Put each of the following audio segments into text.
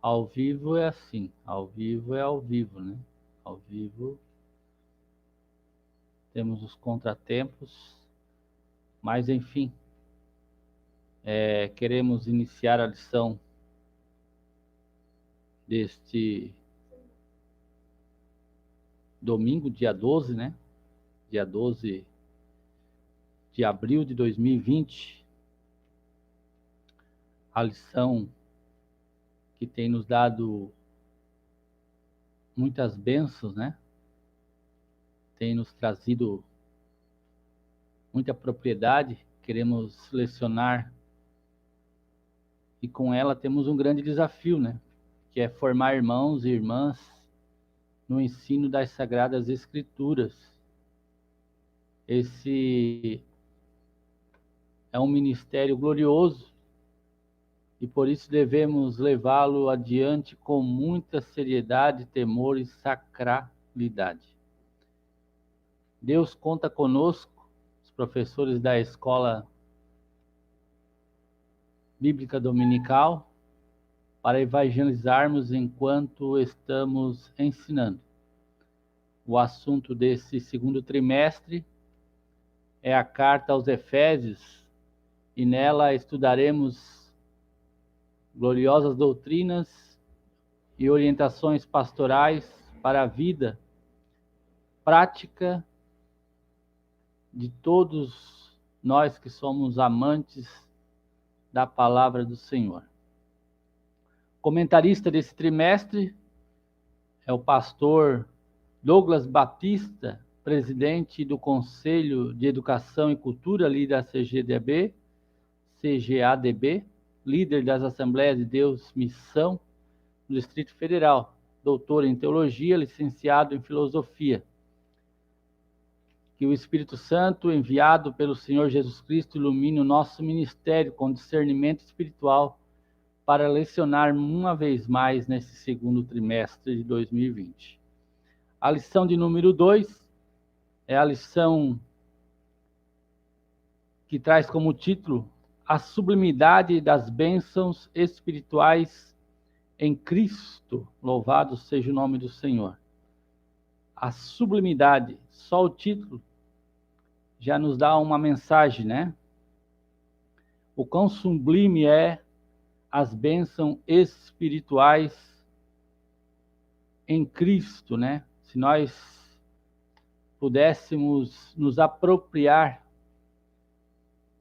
Ao vivo é assim, ao vivo é ao vivo, né? Ao vivo temos os contratempos, mas enfim, queremos iniciar a lição deste domingo, dia 12, né? Dia 12 de abril de 2020, a lição que tem nos dado muitas bênçãos, né? Tem nos trazido muita propriedade, queremos selecionar e com ela temos um grande desafio, né? Que é formar irmãos e irmãs no ensino das Sagradas Escrituras. Esse é um ministério glorioso e por isso devemos levá-lo adiante com muita seriedade, temor e sacralidade. Deus conta conosco, os professores da Escola Bíblica Dominical, para evangelizarmos enquanto estamos ensinando. O assunto desse segundo trimestre é a carta aos Efésios, e nela estudaremos gloriosas doutrinas e orientações pastorais para a vida prática de todos nós que somos amantes da palavra do Senhor. O comentarista desse trimestre é o pastor Douglas Batista, presidente do Conselho de Educação e Cultura ali da CGADB, líder das Assembleias de Deus Missão do Distrito Federal, doutor em Teologia, licenciado em Filosofia. Que o Espírito Santo, enviado pelo Senhor Jesus Cristo, ilumine o nosso ministério com discernimento espiritual para lecionar uma vez mais nesse segundo trimestre de 2020. A lição de número 2 é a lição que traz como título a sublimidade das bênçãos espirituais em Cristo. Louvado seja o nome do Senhor. A sublimidade, só o título já nos dá uma mensagem, né? O quão sublime é as bênçãos espirituais em Cristo, né? Se nós pudéssemos nos apropriar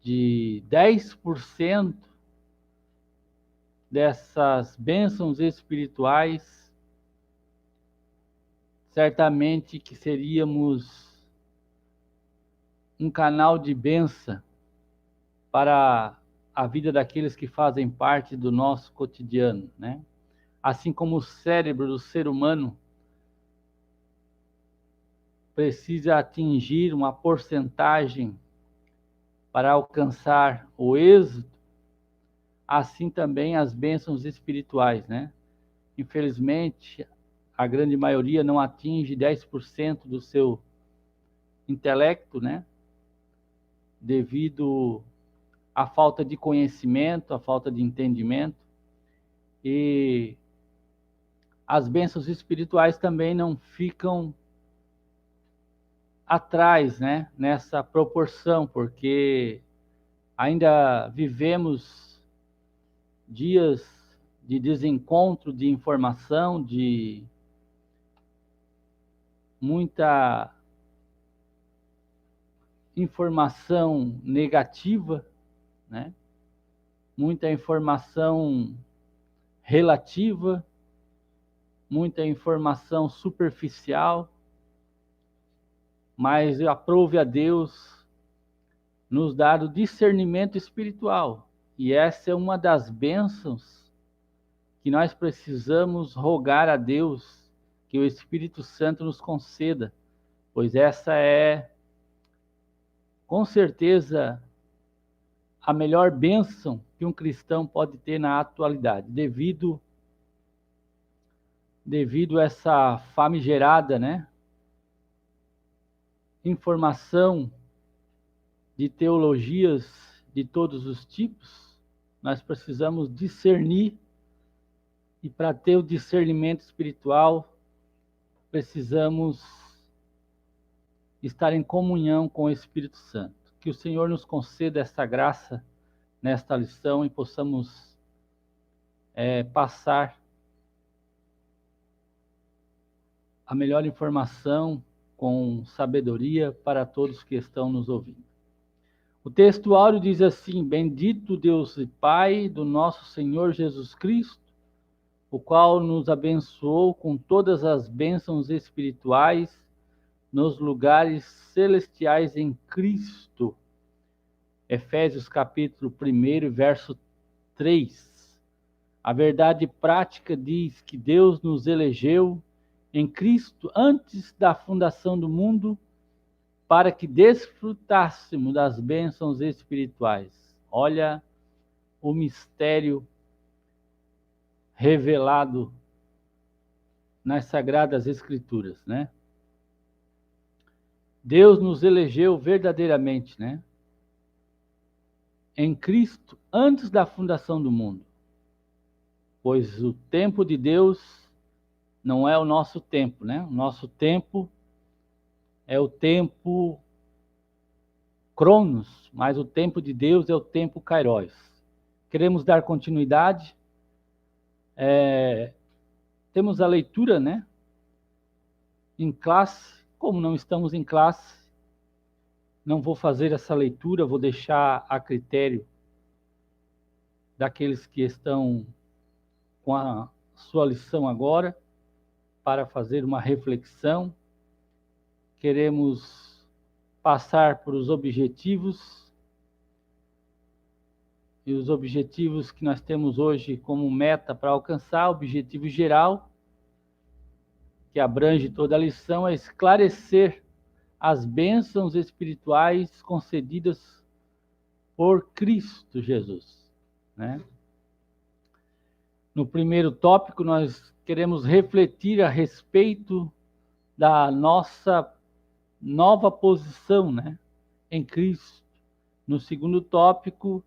de 10% dessas bênçãos espirituais, certamente que seríamos um canal de bênção para a vida daqueles que fazem parte do nosso cotidiano, né? Assim como o cérebro do ser humano precisa atingir uma porcentagem para alcançar o êxito, assim também as bênçãos espirituais, né? Infelizmente, a grande maioria não atinge 10% do seu intelecto, né? Devido à falta de conhecimento, à falta de entendimento. E as bênçãos espirituais também não ficam atrás, né? Nessa proporção, porque ainda vivemos dias de desencontro de informação, de muita informação negativa, né? Muita informação relativa, muita informação superficial, mas aprove a Deus nos dar o discernimento espiritual. E essa é uma das bênçãos que nós precisamos rogar a Deus que o Espírito Santo nos conceda, pois essa é, com certeza, a melhor bênção que um cristão pode ter na atualidade, devido a essa famigerada, né, informação de teologias de todos os tipos. Nós precisamos discernir E para ter o discernimento espiritual, precisamos estar em comunhão com o Espírito Santo. Que o Senhor nos conceda essa graça nesta lição e possamos passar a melhor informação com sabedoria para todos que estão nos ouvindo. O texto áureo diz assim: Bendito Deus e Pai do nosso Senhor Jesus Cristo, o qual nos abençoou com todas as bênçãos espirituais nos lugares celestiais em Cristo. Efésios capítulo 1, verso 3. A verdade prática diz que Deus nos elegeu em Cristo antes da fundação do mundo para que desfrutássemos das bênçãos espirituais. Olha o mistério revelado nas Sagradas Escrituras, né? Deus nos elegeu verdadeiramente, né? Em Cristo antes da fundação do mundo. Pois o tempo de Deus não é o nosso tempo, né? O nosso tempo é o tempo Cronos, mas o tempo de Deus é o tempo Kairos. Queremos dar continuidade. Temos a leitura, né? Em classe. Como não estamos em classe, não vou fazer essa leitura, vou deixar a critério daqueles que estão com a sua lição agora, para fazer uma reflexão. Queremos passar por os objetivos, e os objetivos que nós temos hoje como meta para alcançar, o objetivo geral, que abrange toda a lição, é esclarecer as bênçãos espirituais concedidas por Cristo Jesus, né? No primeiro tópico, nós queremos refletir a respeito da nossa nova posição, né, em Cristo. No segundo tópico,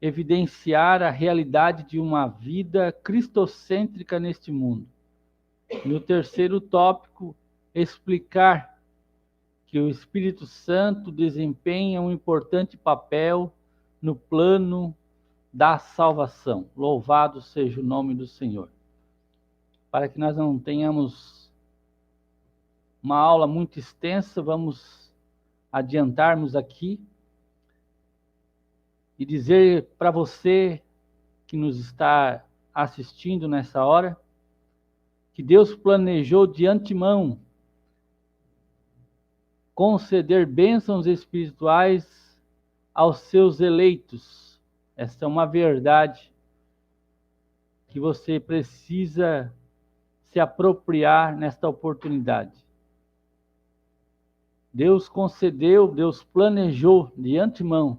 evidenciar a realidade de uma vida cristocêntrica neste mundo. No terceiro tópico, explicar que o Espírito Santo desempenha um importante papel no plano da salvação. Louvado seja o nome do Senhor. Para que nós não tenhamos uma aula muito extensa, vamos adiantarmos aqui e dizer para você que nos está assistindo nessa hora, que Deus planejou de antemão conceder bênçãos espirituais aos seus eleitos. Esta é uma verdade que você precisa se apropriar nesta oportunidade. Deus concedeu, Deus planejou de antemão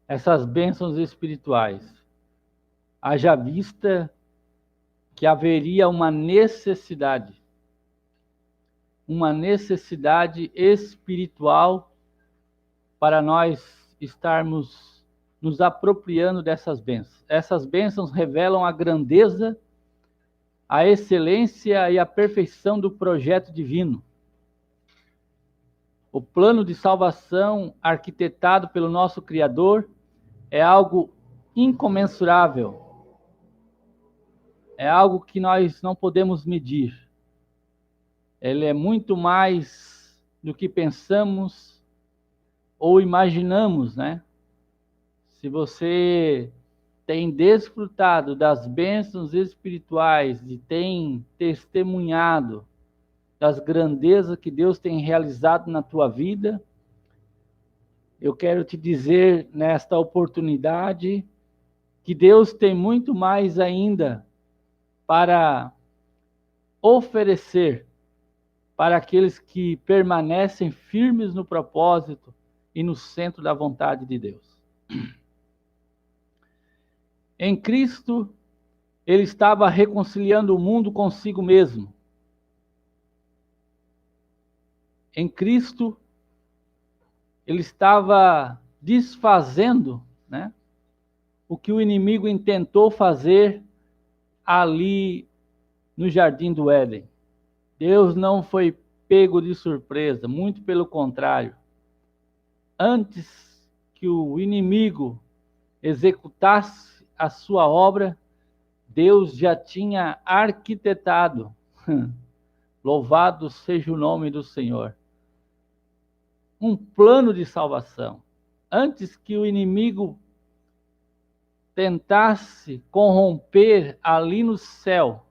essas bênçãos espirituais. Haja vista que haveria uma necessidade espiritual para nós estarmos nos apropriando dessas bênçãos. Essas bênçãos revelam a grandeza, a excelência e a perfeição do projeto divino. O plano de salvação arquitetado pelo nosso Criador é algo incomensurável. É algo que nós não podemos medir. Ele é muito mais do que pensamos ou imaginamos, né? Se você tem desfrutado das bênçãos espirituais e tem testemunhado das grandezas que Deus tem realizado na tua vida, eu quero te dizer nesta oportunidade que Deus tem muito mais ainda para oferecer para aqueles que permanecem firmes no propósito e no centro da vontade de Deus. Em Cristo, ele estava reconciliando o mundo consigo mesmo. Em Cristo, ele estava desfazendo, né, o que o inimigo intentou fazer ali no Jardim do Éden. Deus não foi pego de surpresa, muito pelo contrário. Antes que o inimigo executasse a sua obra, Deus já tinha arquitetado, louvado seja o nome do Senhor, um plano de salvação. Antes que o inimigo tentasse corromper ali no céu,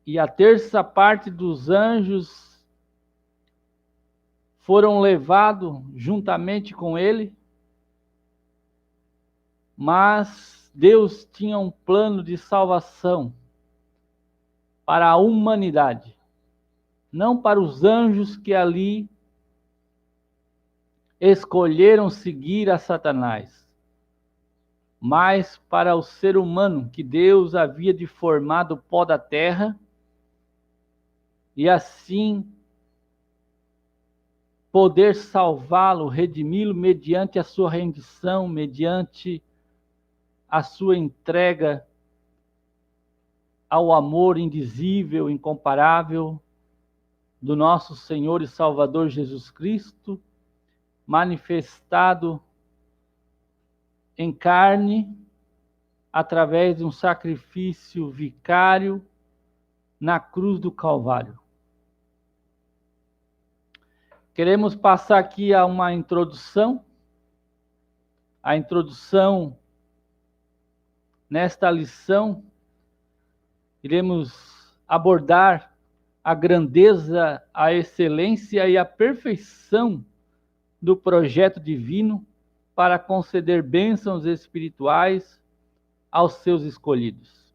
e a terça parte dos anjos foram levados juntamente com ele, mas Deus tinha um plano de salvação para a humanidade, não para os anjos que ali escolheram seguir a Satanás, mas para o ser humano que Deus havia de formar do pó da terra, e assim poder salvá-lo, redimi-lo mediante a sua rendição, mediante a sua entrega ao amor indizível, incomparável do nosso Senhor e Salvador Jesus Cristo, manifestado em carne, através de um sacrifício vicário na cruz do Calvário. Queremos passar aqui a uma introdução. A introdução nesta lição, iremos abordar a grandeza, a excelência e a perfeição do projeto divino para conceder bênçãos espirituais aos seus escolhidos.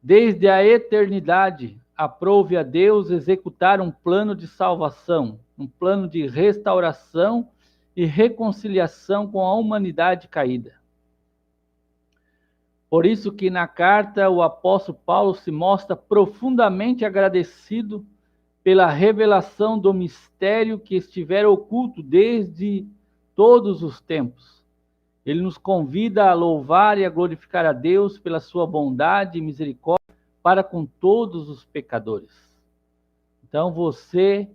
Desde a eternidade, aprove a Deus executar um plano de salvação, um plano de restauração e reconciliação com a humanidade caída. Por isso que na carta o apóstolo Paulo se mostra profundamente agradecido pela revelação do mistério que estivera oculto desde todos os tempos. Ele nos convida a louvar e a glorificar a Deus pela sua bondade e misericórdia para com todos os pecadores. Então você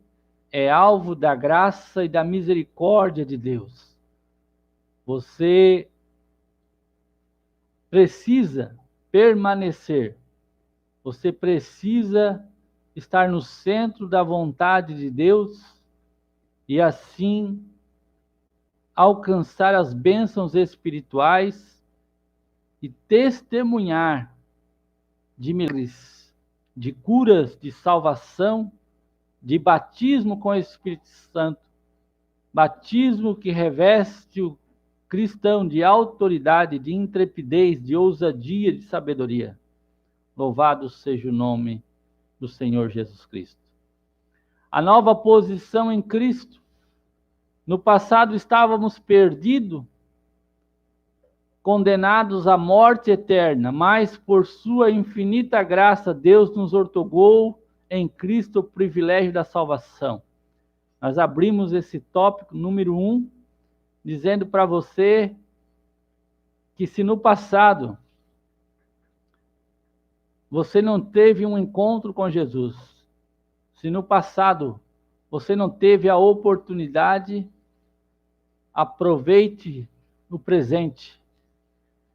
é alvo da graça e da misericórdia de Deus. Você precisa permanecer. Você precisa estar no centro da vontade de Deus e assim alcançar as bênçãos espirituais e testemunhar de milagres, de curas, de salvação, de batismo com o Espírito Santo, batismo que reveste o cristão de autoridade, de intrepidez, de ousadia, de sabedoria. Louvado seja o nome do Senhor Jesus Cristo. A nova posição em Cristo. No passado estávamos perdidos, condenados à morte eterna, mas por sua infinita graça, Deus nos outorgou em Cristo o privilégio da salvação. Nós abrimos esse tópico número 1, dizendo para você que se no passado você não teve um encontro com Jesus, se no passado você não teve a oportunidade, aproveite o presente.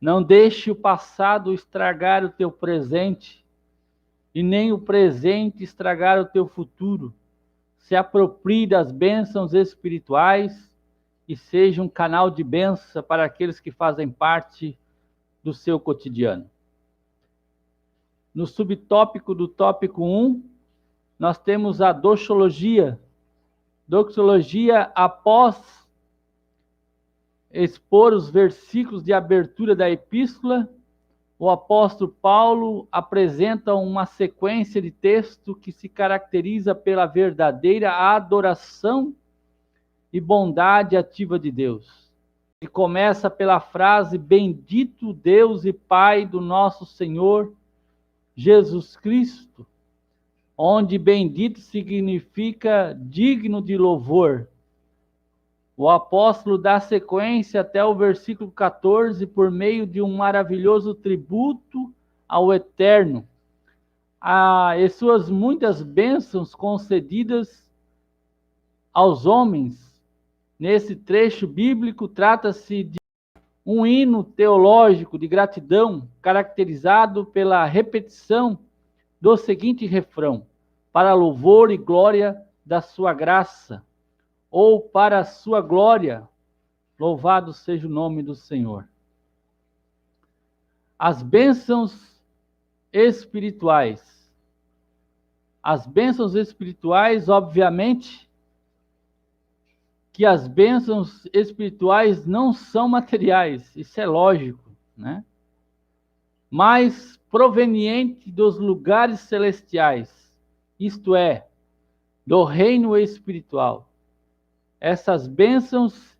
Não deixe o passado estragar o teu presente e nem o presente estragar o teu futuro. Se aproprie das bênçãos espirituais e seja um canal de bênção para aqueles que fazem parte do seu cotidiano. No subtópico do tópico 1, nós temos a doxologia. Doxologia após expor os versículos de abertura da epístola, o apóstolo Paulo apresenta uma sequência de texto que se caracteriza pela verdadeira adoração e bondade ativa de Deus. Ele começa pela frase: bendito Deus e Pai do nosso Senhor Jesus Cristo, onde bendito significa digno de louvor. o apóstolo dá sequência até o versículo 14 por meio de um maravilhoso tributo ao Eterno, e suas muitas bênçãos concedidas aos homens. Nesse trecho bíblico, trata-se de um hino teológico de gratidão, caracterizado pela repetição do seguinte refrão: para louvor e glória da sua graça, ou para a sua glória, louvado seja o nome do Senhor. As bênçãos espirituais. As bênçãos espirituais, obviamente, que as bênçãos espirituais não são materiais, isso é lógico, né? Mas proveniente dos lugares celestiais, isto é, do reino espiritual. Essas bênçãos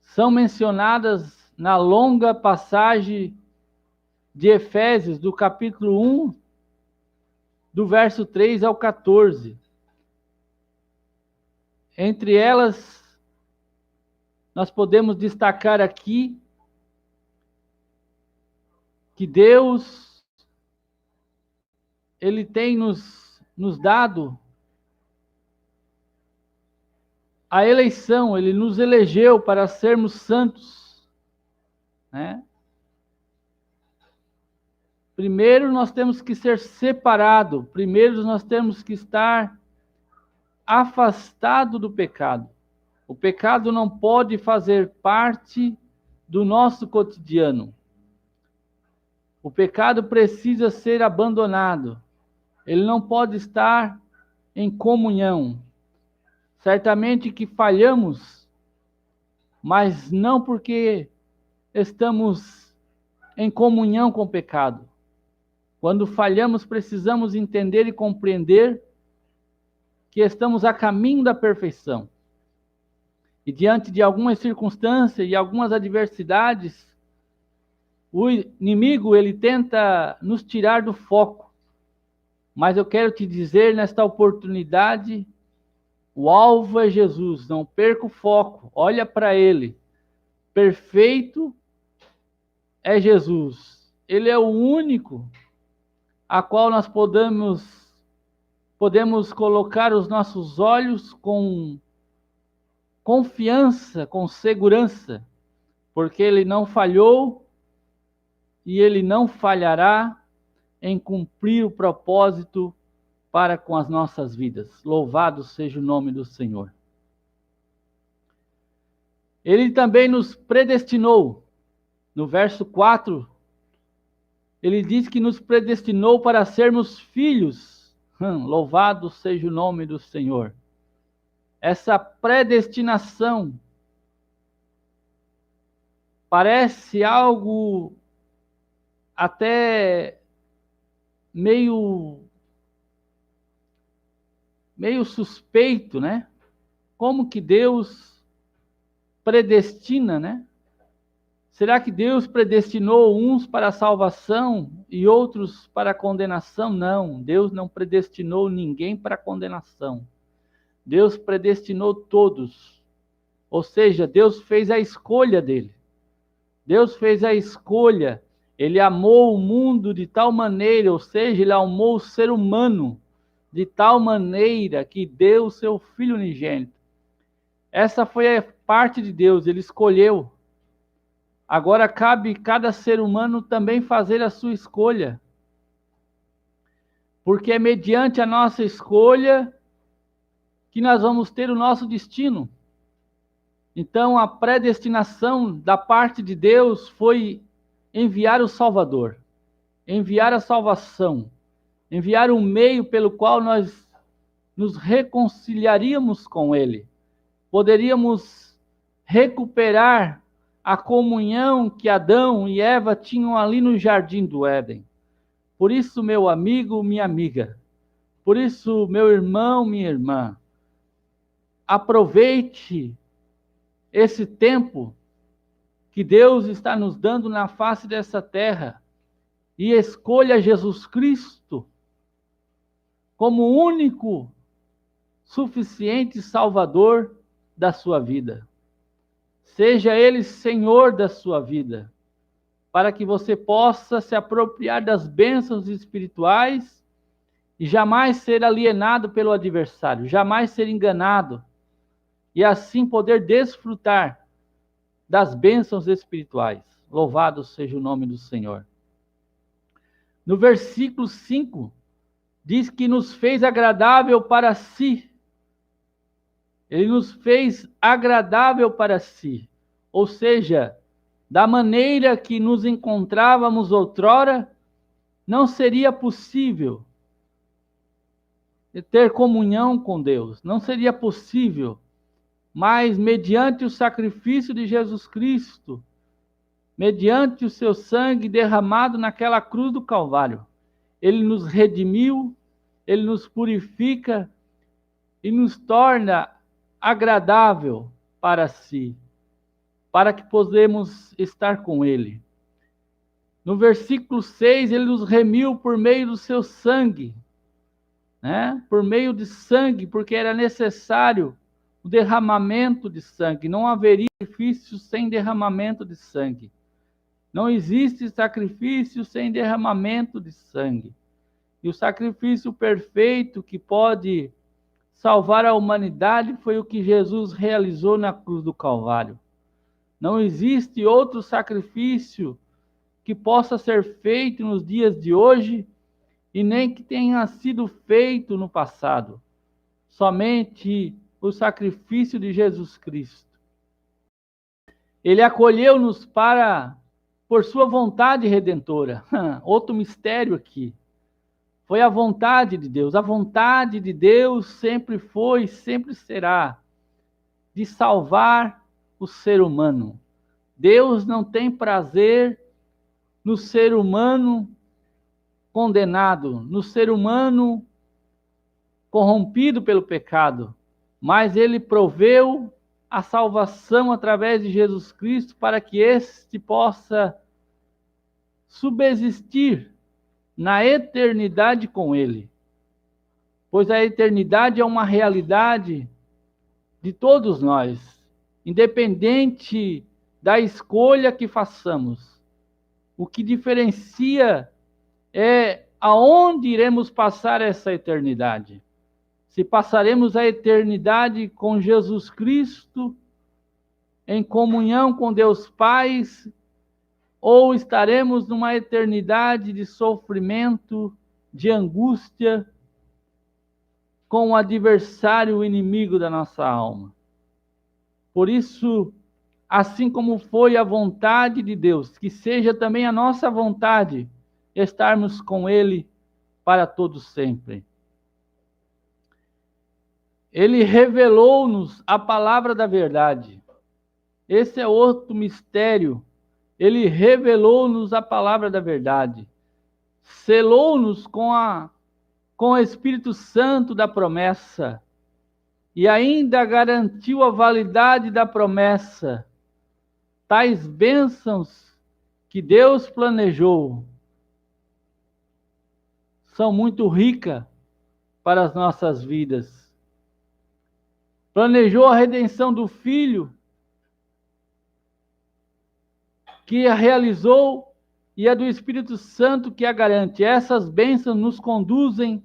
são mencionadas na longa passagem de Efésios, do capítulo 1, do verso 3 ao 14. Entre elas, nós podemos destacar aqui que Deus, Ele tem nos dado a eleição, Ele nos elegeu para sermos santos, né? Primeiro nós temos que ser separados, primeiro nós temos que estar afastado do pecado. O pecado não pode fazer parte do nosso cotidiano. O pecado precisa ser abandonado. Ele não pode estar em comunhão. Certamente que falhamos, mas não porque estamos em comunhão com o pecado. Quando falhamos, precisamos entender e compreender que estamos a caminho da perfeição. E diante de algumas circunstâncias e algumas adversidades, o inimigo, ele tenta nos tirar do foco. Mas eu quero te dizer nesta oportunidade, o alvo é Jesus, não perca o foco, olha para ele. Perfeito é Jesus. Ele é o único a qual nós podemos colocar os nossos olhos com confiança, com segurança, porque ele não falhou e ele não falhará em cumprir o propósito para com as nossas vidas. Louvado seja o nome do Senhor. Ele também nos predestinou. No verso 4, ele diz que nos predestinou para sermos filhos. Louvado seja o nome do Senhor. Essa predestinação parece algo até meio suspeito, né? Como que Deus predestina, né? Será que Deus predestinou uns para a salvação e outros para a condenação? Não, Deus não predestinou ninguém para a condenação. Deus predestinou todos. Ou seja, Deus fez a escolha dele. Deus fez a escolha. Ele amou o mundo de tal maneira, ou seja, ele amou o ser humano de tal maneira que deu o seu Filho unigênito. Essa foi a parte de Deus, ele escolheu. Agora cabe cada ser humano também fazer a sua escolha. Porque é mediante a nossa escolha que nós vamos ter o nosso destino. Então a predestinação da parte de Deus foi enviar o Salvador, enviar a salvação, enviar um meio pelo qual nós nos reconciliaríamos com Ele. Poderíamos recuperar a comunhão que Adão e Eva tinham ali no jardim do Éden. Por isso, meu amigo, minha amiga, por isso, meu irmão, minha irmã, aproveite esse tempo que Deus está nos dando na face dessa terra e escolha Jesus Cristo como único, suficiente Salvador da sua vida. Seja Ele Senhor da sua vida, para que você possa se apropriar das bênçãos espirituais e jamais ser alienado pelo adversário, jamais ser enganado, e assim poder desfrutar das bênçãos espirituais. Louvado seja o nome do Senhor. No versículo 5, diz que nos fez agradável para si. Ele nos fez agradável para si. Ou seja, da maneira que nos encontrávamos outrora, não seria possível ter comunhão com Deus. Não seria possível. Mas mediante o sacrifício de Jesus Cristo, mediante o seu sangue derramado naquela cruz do Calvário, Ele nos redimiu, Ele nos purifica e nos torna agradável para si, para que possamos estar com Ele. No versículo 6, Ele nos remiu por meio do seu sangue, né? Por meio de sangue, porque era necessário o derramamento de sangue. Não haveria sacrifício sem derramamento de sangue. Não existe sacrifício sem derramamento de sangue. E o sacrifício perfeito que pode salvar a humanidade foi o que Jesus realizou na cruz do Calvário. Não existe outro sacrifício que possa ser feito nos dias de hoje e nem que tenha sido feito no passado. Somente o sacrifício de Jesus Cristo. Ele acolheu-nos por sua vontade redentora. Outro mistério aqui. Foi a vontade de Deus. A vontade de Deus sempre foi, sempre será, de salvar o ser humano. Deus não tem prazer no ser humano condenado, no ser humano corrompido pelo pecado, mas Ele proveu a salvação através de Jesus Cristo para que este possa subsistir na eternidade com Ele. Pois a eternidade é uma realidade de todos nós, independente da escolha que façamos. O que diferencia é aonde iremos passar essa eternidade. Se passaremos a eternidade com Jesus Cristo, em comunhão com Deus Pai, ou estaremos numa eternidade de sofrimento, de angústia, com o adversário, o inimigo da nossa alma. Por isso, assim como foi a vontade de Deus, que seja também a nossa vontade estarmos com Ele para todo sempre. Ele revelou-nos a palavra da verdade. Esse é outro mistério. Ele revelou-nos a palavra da verdade. Selou-nos com o Espírito Santo da promessa. E ainda garantiu a validade da promessa. Tais bênçãos que Deus planejou são muito ricas para as nossas vidas. Planejou a redenção do Filho, que a realizou, e é do Espírito Santo que a garante. Essas bênçãos nos conduzem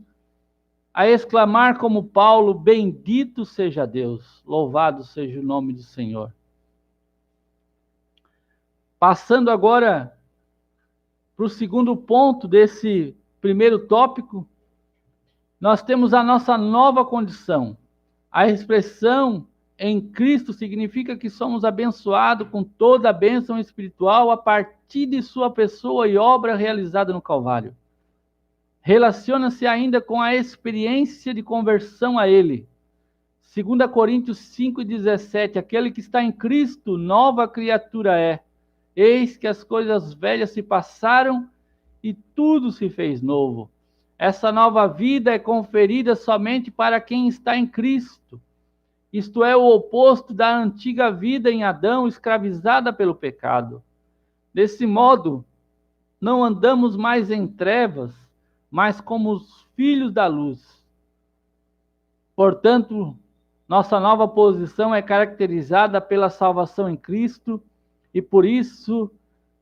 a exclamar como Paulo: bendito seja Deus, louvado seja o nome do Senhor. Passando agora para o segundo ponto desse primeiro tópico, nós temos a nossa nova condição. A expressão em Cristo significa que somos abençoados com toda a bênção espiritual a partir de sua pessoa e obra realizada no Calvário. Relaciona-se ainda com a experiência de conversão a Ele. 2 Coríntios 5,17, aquele que está em Cristo, nova criatura é. Eis que as coisas velhas se passaram e tudo se fez novo. Essa nova vida é conferida somente para quem está em Cristo. Isto é o oposto da antiga vida em Adão, escravizada pelo pecado. Desse modo, não andamos mais em trevas, mas como os filhos da luz. Portanto, Nossa nova posição é caracterizada pela salvação em Cristo e por isso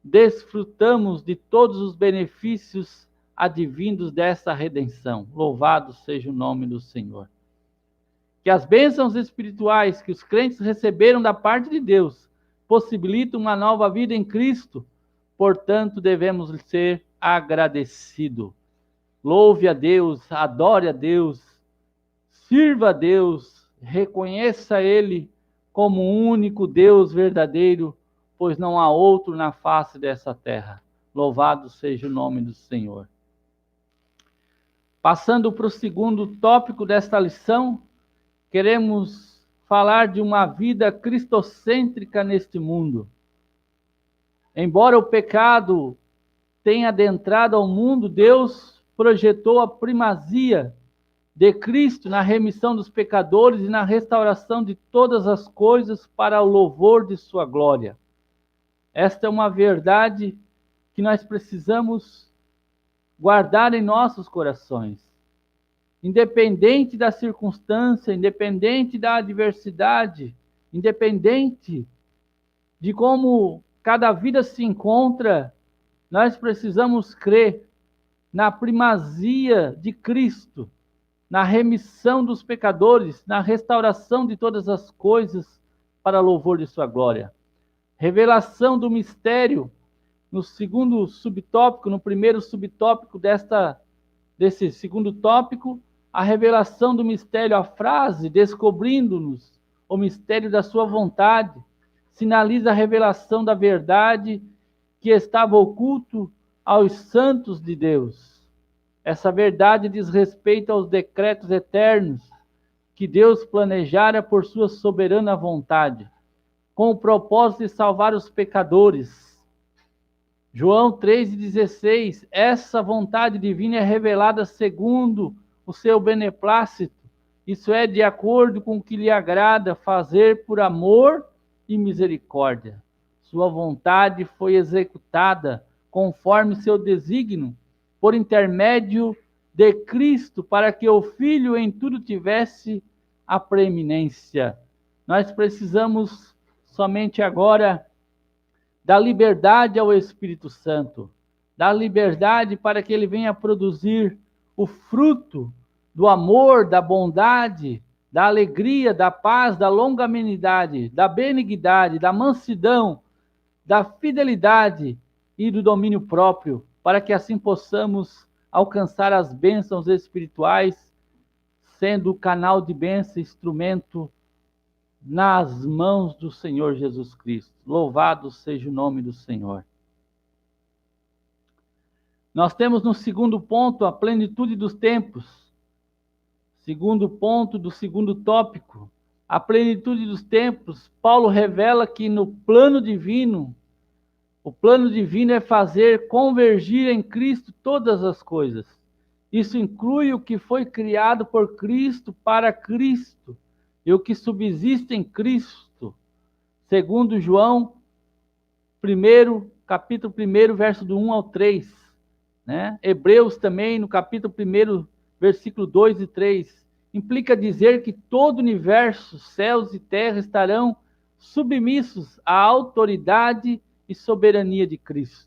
desfrutamos de todos os benefícios advindos dessa redenção. Louvado seja o nome do Senhor. Que as bênçãos espirituais que os crentes receberam da parte de Deus possibilitam uma nova vida em Cristo, portanto, devemos ser agradecidos. Louve a Deus, adore a Deus, sirva a Deus, reconheça Ele como o único Deus verdadeiro, pois não há outro na face dessa terra. Louvado seja o nome do Senhor. Passando para o segundo tópico desta lição, queremos falar de uma vida cristocêntrica neste mundo. Embora o pecado tenha adentrado ao mundo, Deus projetou a primazia de Cristo na remissão dos pecadores e na restauração de todas as coisas para o louvor de sua glória. Esta é uma verdade que nós precisamos guardar em nossos corações. Independente da circunstância, independente da adversidade, independente de como cada vida se encontra, nós precisamos crer na primazia de Cristo, na remissão dos pecadores, na restauração de todas as coisas para louvor de sua glória. Revelação do mistério, no segundo subtópico, no primeiro subtópico desse segundo tópico, a revelação do mistério, a frase, descobrindo-nos o mistério da sua vontade, sinaliza a revelação da verdade que estava oculto aos santos de Deus. Essa verdade diz respeito aos decretos eternos que Deus planejara por sua soberana vontade, com o propósito de salvar os pecadores. João 3,16, essa vontade divina é revelada segundo o seu beneplácito, isso é, de acordo com o que lhe agrada fazer por amor e misericórdia. Sua vontade foi executada conforme seu desígnio, por intermédio de Cristo, para que o Filho em tudo tivesse a preeminência. Nós precisamos somente agora da liberdade ao Espírito Santo, da liberdade para que ele venha produzir o fruto do amor, da bondade, da alegria, da paz, da longanimidade, da benignidade, da mansidão, da fidelidade e do domínio próprio, para que assim possamos alcançar as bênçãos espirituais, sendo o canal de bênção, instrumento nas mãos do Senhor Jesus Cristo. Louvado seja o nome do Senhor. Nós temos no segundo ponto a plenitude dos tempos. Segundo ponto do segundo tópico, a plenitude dos tempos. Paulo revela que no plano divino, o plano divino é fazer convergir em Cristo todas as coisas. Isso inclui o que foi criado por Cristo para Cristo e o que subsiste em Cristo. Segundo João, capítulo 1, verso do 1 ao 3. Né? Hebreus também, no capítulo 1, versículo 2 e 3. Implica dizer que todo o universo, céus e terra estarão submissos à autoridade e soberania de Cristo.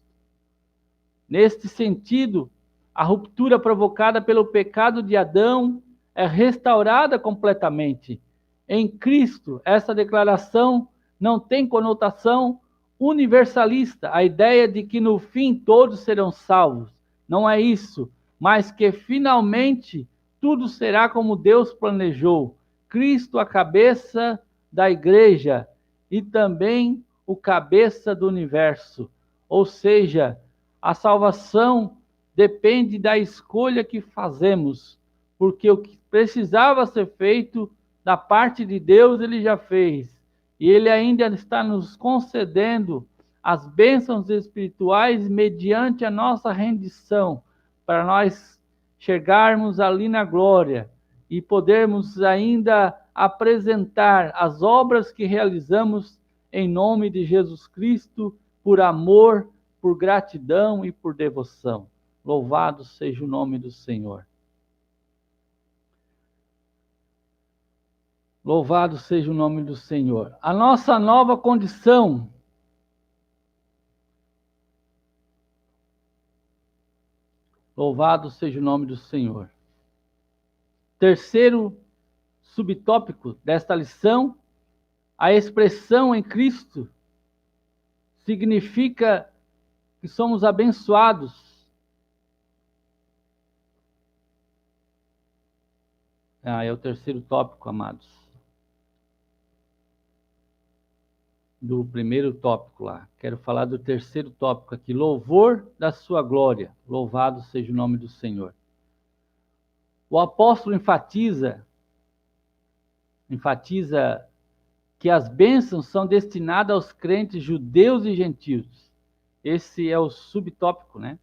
Neste sentido, a ruptura provocada pelo pecado de Adão é restaurada completamente. Em Cristo, essa declaração não tem conotação universalista, a ideia de que no fim todos serão salvos. Não é isso, mas que finalmente tudo será como Deus planejou. Cristo, a cabeça da igreja e também o cabeça do universo. Ou seja, a salvação depende da escolha que fazemos, porque o que precisava ser feito da parte de Deus, ele já fez. E ele ainda está nos concedendo as bênçãos espirituais mediante a nossa rendição, para nós chegarmos ali na glória e podermos ainda apresentar as obras que realizamos em nome de Jesus Cristo, por amor, por gratidão e por devoção. Louvado seja o nome do Senhor. Louvado seja o nome do Senhor. A nossa nova condição. Louvado seja o nome do Senhor. Terceiro subtópico desta lição, a expressão em Cristo significa que somos abençoados. É o terceiro tópico, amados. Do primeiro tópico lá. Quero falar do terceiro tópico aqui. Louvor da sua glória. Louvado seja o nome do Senhor. O apóstolo enfatiza que as bênçãos são destinadas aos crentes judeus e gentios. Esse é o subtópico, né?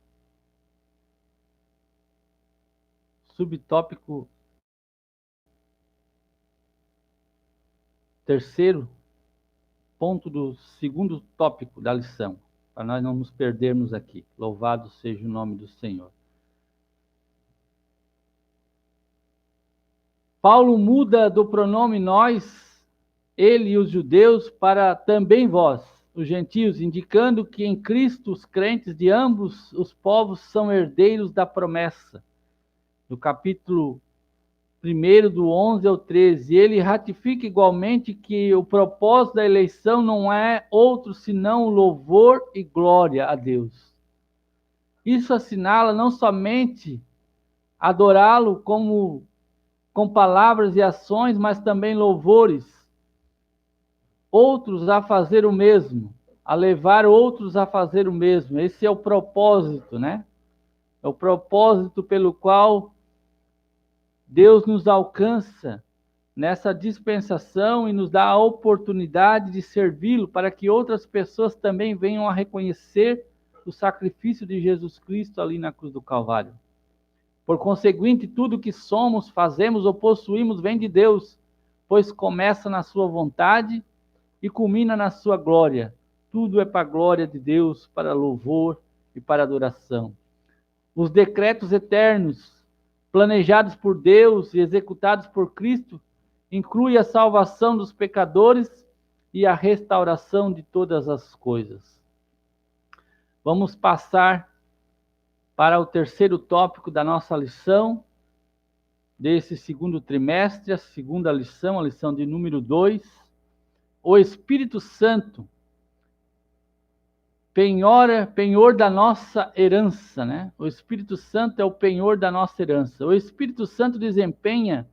Subtópico terceiro ponto do segundo tópico da lição, para nós não nos perdermos aqui. Louvado seja o nome do Senhor. Paulo muda do pronome nós, ele e os judeus, para também vós, os gentios, indicando que em Cristo os crentes de ambos os povos são herdeiros da promessa. No capítulo 1, do 11 ao 13, ele ratifica igualmente que o propósito da eleição não é outro senão louvor e glória a Deus. Isso assinala não somente adorá-lo com palavras e ações, mas também louvores. Outros a fazer o mesmo, a levar outros a fazer o mesmo. Esse é o propósito, né? É o propósito pelo qual Deus nos alcança nessa dispensação e nos dá a oportunidade de servi-lo para que outras pessoas também venham a reconhecer o sacrifício de Jesus Cristo ali na cruz do Calvário. Por conseguinte, tudo que somos, fazemos ou possuímos vem de Deus, pois começa na sua vontade e culmina na sua glória. Tudo é para a glória de Deus, para louvor e para adoração. Os decretos eternos, planejados por Deus e executados por Cristo, incluem a salvação dos pecadores e a restauração de todas as coisas. Vamos passar para o terceiro tópico da nossa lição, desse segundo trimestre, a segunda lição, a lição de número 2. O Espírito Santo, penhor da nossa herança, né? O Espírito Santo é o penhor da nossa herança. O Espírito Santo desempenha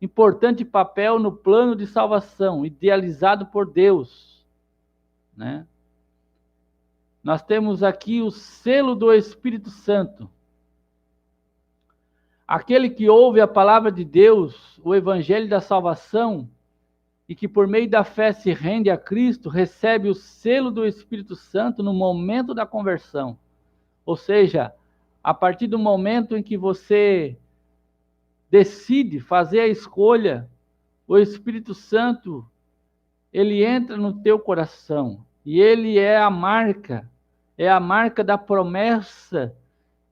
importante papel no plano de salvação, idealizado por Deus, né? Nós temos aqui o selo do Espírito Santo. Aquele que ouve a palavra de Deus, o evangelho da salvação, e que por meio da fé se rende a Cristo, recebe o selo do Espírito Santo no momento da conversão. Ou seja, a partir do momento em que você decide fazer a escolha, o Espírito Santo, ele entra no teu coração. E ele é a marca da promessa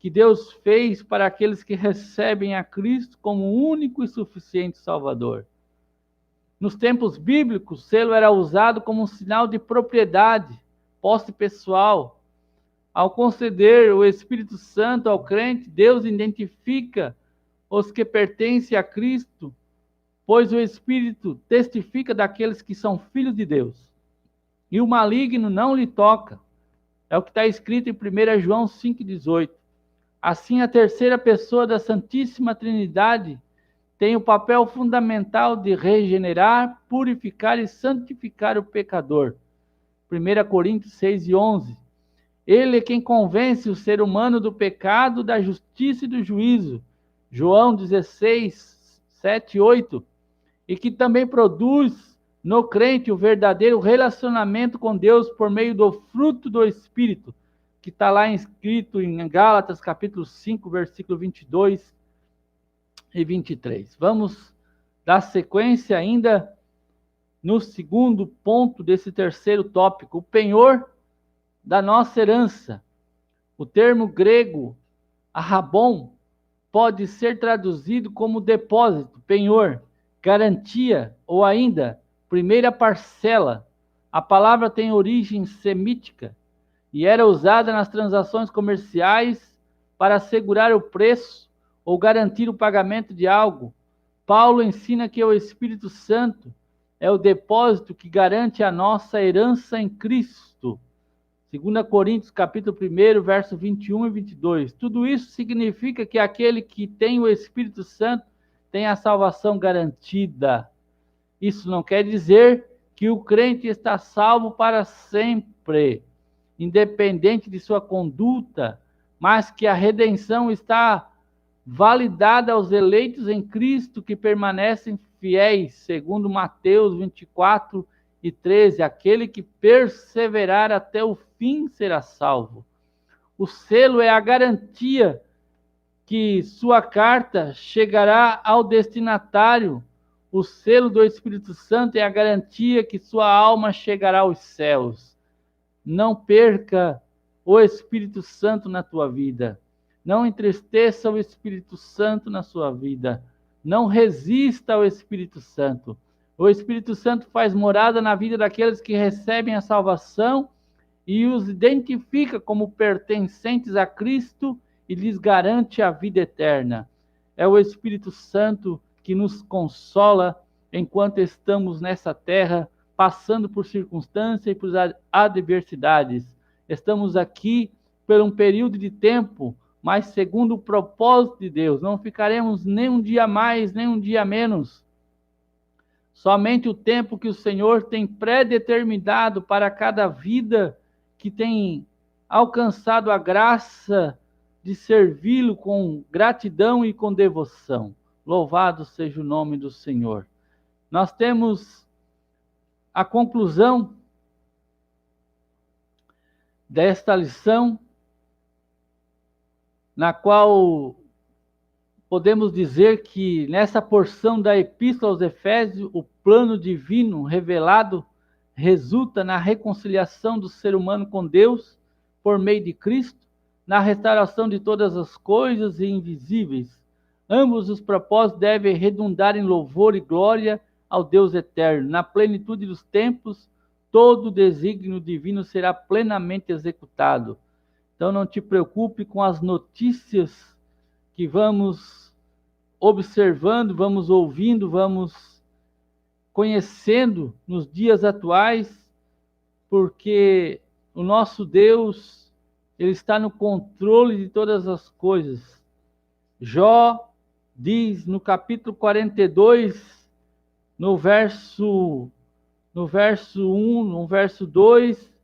que Deus fez para aqueles que recebem a Cristo como único e suficiente Salvador. Nos tempos bíblicos, o selo era usado como um sinal de propriedade, posse pessoal. Ao conceder o Espírito Santo ao crente, Deus identifica os que pertencem a Cristo, pois o Espírito testifica daqueles que são filhos de Deus. E o maligno não lhe toca. É o que está escrito em 1 João 5,18. Assim, a terceira pessoa da Santíssima Trindade tem o papel fundamental de regenerar, purificar e santificar o pecador. 1 Coríntios 6:11. Ele é quem convence o ser humano do pecado, da justiça e do juízo. João 16, 7 e 8. E que também produz no crente o verdadeiro relacionamento com Deus por meio do fruto do Espírito, que está lá escrito em Gálatas capítulo 5, versículo 22 e 23. Vamos dar sequência ainda no segundo ponto desse terceiro tópico, o penhor da nossa herança. O termo grego arrabon pode ser traduzido como depósito, penhor, garantia, ou ainda, primeira parcela. A palavra tem origem semítica e era usada nas transações comerciais para assegurar o preço ou garantir o pagamento de algo. Paulo ensina que o Espírito Santo é o depósito que garante a nossa herança em Cristo. 2 Coríntios, capítulo 1, verso 21 e 22. Tudo isso significa que aquele que tem o Espírito Santo tem a salvação garantida. Isso não quer dizer que o crente está salvo para sempre, independente de sua conduta, mas que a redenção está validada aos eleitos em Cristo que permanecem fiéis, segundo Mateus 24 e 13, aquele que perseverar até o fim será salvo. O selo é a garantia que sua carta chegará ao destinatário. O selo do Espírito Santo é a garantia que sua alma chegará aos céus. Não perca o Espírito Santo na tua vida. Não entristeça o Espírito Santo na sua vida. Não resista ao Espírito Santo. O Espírito Santo faz morada na vida daqueles que recebem a salvação e os identifica como pertencentes a Cristo e lhes garante a vida eterna. É o Espírito Santo que nos consola enquanto estamos nessa terra, passando por circunstâncias e por adversidades. Estamos aqui por um período de tempo, mas segundo o propósito de Deus. Não ficaremos nem um dia mais, nem um dia menos. Somente o tempo que o Senhor tem pré-determinado para cada vida que tem alcançado a graça de servi-lo com gratidão e com devoção. Louvado seja o nome do Senhor. Nós temos a conclusão desta lição, na qual podemos dizer que nessa porção da Epístola aos Efésios, o plano divino revelado resulta na reconciliação do ser humano com Deus por meio de Cristo, na restauração de todas as coisas invisíveis. Ambos os propósitos devem redundar em louvor e glória ao Deus eterno. Na plenitude dos tempos, todo o desígnio divino será plenamente executado. Então não te preocupe com as notícias que vamos observando, vamos ouvindo, vamos conhecendo nos dias atuais, porque o nosso Deus, Ele está no controle de todas as coisas. Jó diz no capítulo 42, no verso 1, no verso 2,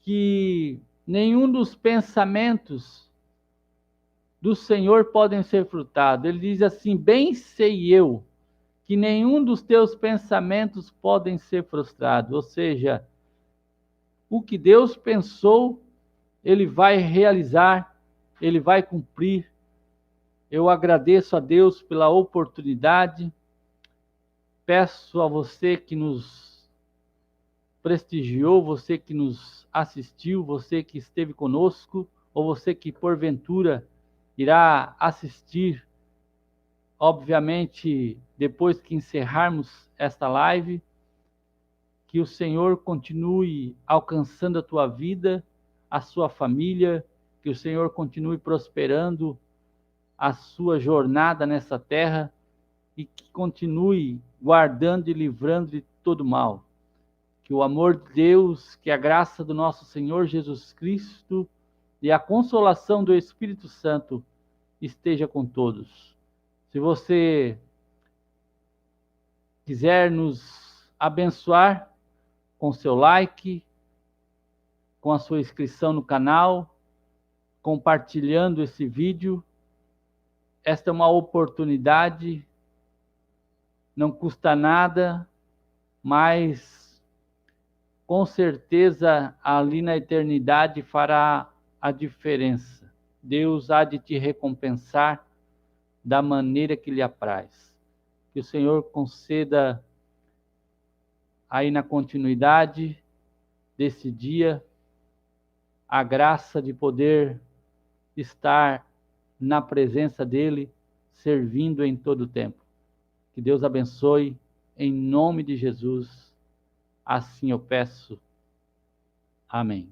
que nenhum dos pensamentos do Senhor podem ser frutados. Ele diz assim: bem sei eu que nenhum dos teus pensamentos podem ser frustrados. Ou seja, o que Deus pensou, Ele vai realizar, Ele vai cumprir. Eu agradeço a Deus pela oportunidade. Peço a você que nos prestigiou, você que nos assistiu, você que esteve conosco, ou você que porventura irá assistir, obviamente, depois que encerrarmos esta live, que o Senhor continue alcançando a tua vida, a sua família, que o Senhor continue prosperando a sua jornada nessa terra e que continue guardando e livrando de todo mal. Que o amor de Deus, que a graça do nosso Senhor Jesus Cristo e a consolação do Espírito Santo esteja com todos. Se você quiser nos abençoar com seu like, com a sua inscrição no canal, compartilhando esse vídeo, esta é uma oportunidade, não custa nada, mas com certeza ali na eternidade fará a diferença. Deus há de te recompensar da maneira que lhe apraz. Que o Senhor conceda aí na continuidade desse dia a graça de poder estar na presença dEle, servindo em todo o tempo. Que Deus abençoe, em nome de Jesus. Assim eu peço. Amém.